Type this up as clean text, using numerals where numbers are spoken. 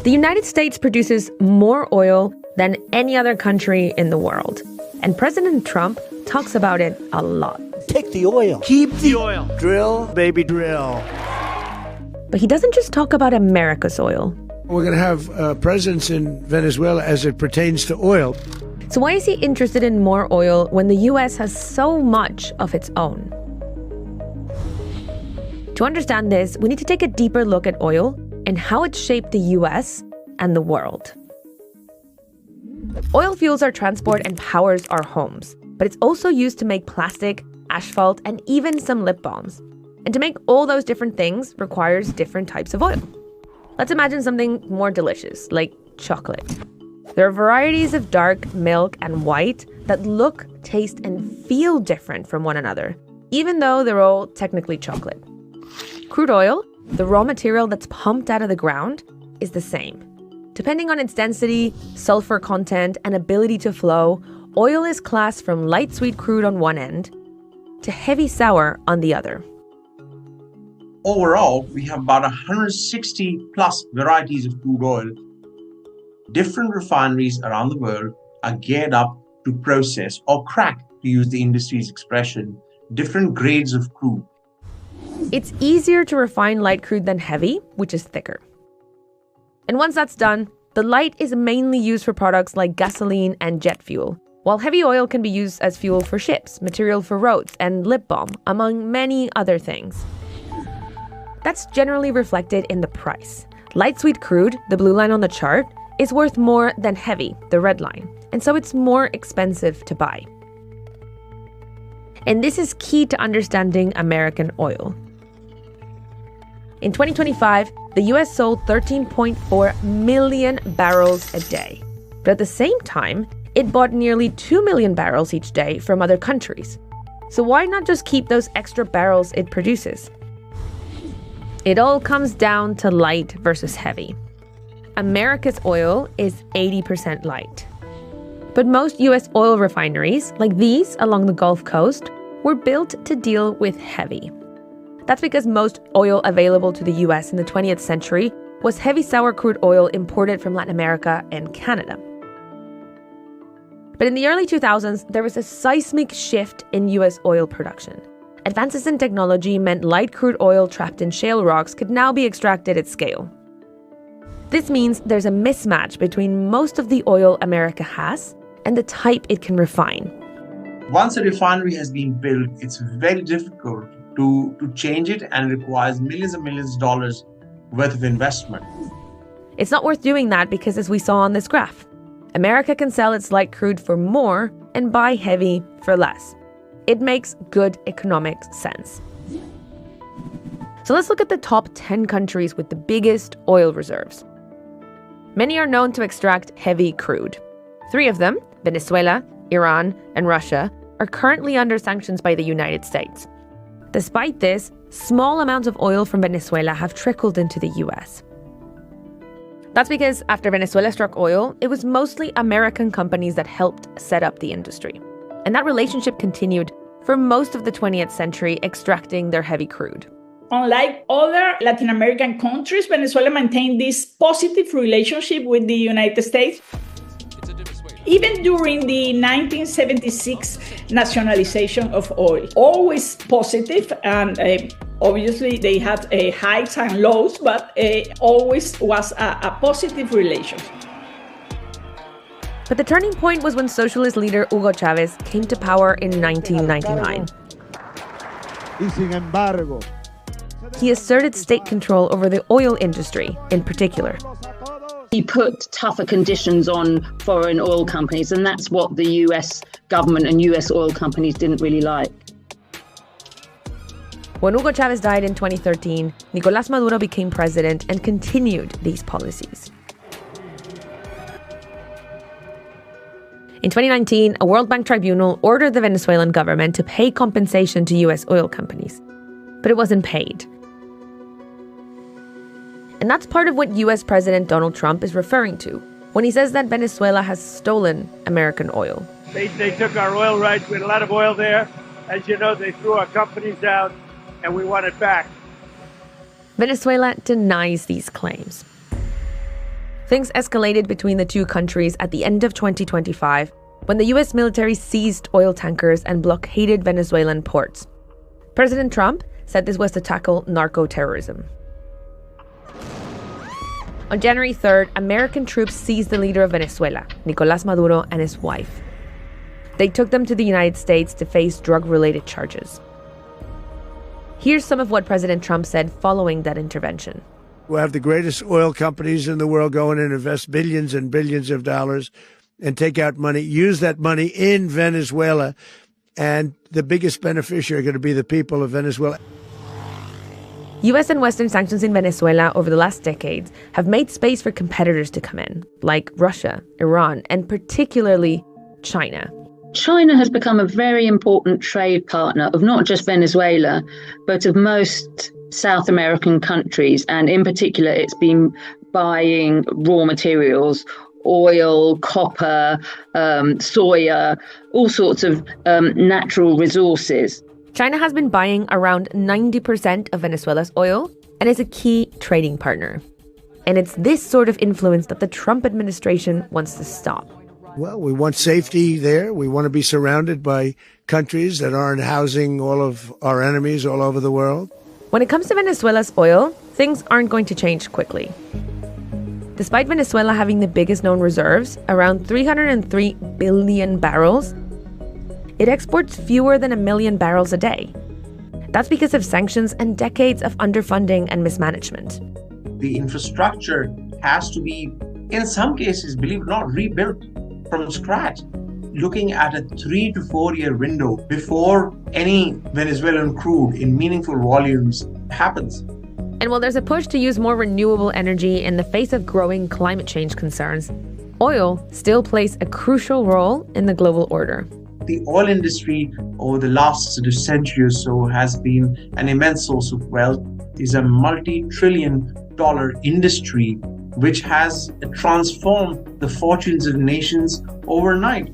The United States produces more oil than any other country in the world. And President Trump talks about it a lot. Take the oil. Keep the oil. Drill, baby, drill. But he doesn't just talk about America's oil. We're going to have presence in Venezuela as it pertains to oil. So why is he interested in more oil when the US has so much of its own? To understand this, we need to take a deeper look at oil and how it shaped the US and the world. Oil fuels our transport and powers our homes, but it's also used to make plastic, asphalt, and even some lip balms. And to make all those different things requires different types of oil. Let's imagine something more delicious, like chocolate. There are varieties of dark, milk, and white that look, taste, and feel different from one another, even though they're all technically chocolate. Crude oil, the raw material that's pumped out of the ground, is the same. Depending on its density, sulfur content, and ability to flow, oil is classed from light sweet crude on one end to heavy sour on the other. Overall, we have about 160 plus varieties of crude oil. Different refineries around the world are geared up to process or crack, to use the industry's expression, different grades of crude. It's easier to refine light crude than heavy, which is thicker. And once that's done, the light is mainly used for products like gasoline and jet fuel, while heavy oil can be used as fuel for ships, material for roads, and lip balm, among many other things. That's generally reflected in the price. Light sweet crude, the blue line on the chart, is worth more than heavy, the red line, and so it's more expensive to buy. And this is key to understanding American oil. In 2025, the US sold 13.4 million barrels a day. But at the same time, it bought nearly 2 million barrels each day from other countries. So why not just keep those extra barrels it produces? It all comes down to light versus heavy. America's oil is 80% light. But most US oil refineries, like these along the Gulf Coast, were built to deal with heavy. That's because most oil available to the US in the 20th century was heavy sour crude oil imported from Latin America and Canada. But in the early 2000s, there was a seismic shift in US oil production. Advances in technology meant light crude oil trapped in shale rocks could now be extracted at scale. This means there's a mismatch between most of the oil America has and the type it can refine. Once a refinery has been built, it's very difficult to change it, and it requires millions and millions of dollars worth of investment. It's not worth doing that because, as we saw on this graph, America can sell its light crude for more and buy heavy for less. It makes good economic sense. So let's look at the top 10 countries with the biggest oil reserves. Many are known to extract heavy crude. 3 of them, Venezuela, Iran, and Russia, are currently under sanctions by the United States. Despite this, small amounts of oil from Venezuela have trickled into the US. That's because after Venezuela struck oil, it was mostly American companies that helped set up the industry. And that relationship continued for most of the 20th century, extracting their heavy crude. Unlike other Latin American countries, Venezuela maintained this positive relationship with the United States. Even during the 1976 nationalization of oil, always positive, and obviously they had highs and lows, but always was a positive relationship. But the turning point was when socialist leader Hugo Chavez came to power in 1999. He asserted state control over the oil industry in particular. He put tougher conditions on foreign oil companies, and that's what the US government and US oil companies didn't really like. When Hugo Chavez died in 2013, Nicolás Maduro became president and continued these policies. In 2019, a World Bank tribunal ordered the Venezuelan government to pay compensation to US oil companies, but it wasn't paid. And that's part of what US President Donald Trump is referring to when he says that Venezuela has stolen American oil. They took our oil rights. We had a lot of oil there. As you know, they threw our companies out, and we want it back. Venezuela denies these claims. Things escalated between the two countries at the end of 2025 when the US military seized oil tankers and blockaded Venezuelan ports. President Trump said this was to tackle narco-terrorism. On January 3rd, American troops seized the leader of Venezuela, Nicolás Maduro, and his wife. They took them to the United States to face drug-related charges. Here's some of what President Trump said following that intervention. We'll have the greatest oil companies in the world go in and invest billions and billions of dollars and take out money, use that money in Venezuela, and the biggest beneficiary are going to be the people of Venezuela. US and Western sanctions in Venezuela over the last decades have made space for competitors to come in, like Russia, Iran, and particularly China. China has become a very important trade partner of not just Venezuela, but of most South American countries. And in particular, it's been buying raw materials, oil, copper, soya, all sorts of natural resources. China has been buying around 90% of Venezuela's oil and is a key trading partner. And it's this sort of influence that the Trump administration wants to stop. Well, we want safety there. We want to be surrounded by countries that aren't housing all of our enemies all over the world. When it comes to Venezuela's oil, things aren't going to change quickly. Despite Venezuela having the biggest known reserves, around 303 billion barrels, it exports fewer than 1 million barrels a day. That's because of sanctions and decades of underfunding and mismanagement. The infrastructure has to be, in some cases, believe it or not, rebuilt from scratch, looking at a 3 to 4 year window before any Venezuelan crude in meaningful volumes happens. And while there's a push to use more renewable energy in the face of growing climate change concerns, oil still plays a crucial role in the global order. The oil industry over the last century or so has been an immense source of wealth. It's a multi-trillion-dollar industry which has transformed the fortunes of nations overnight.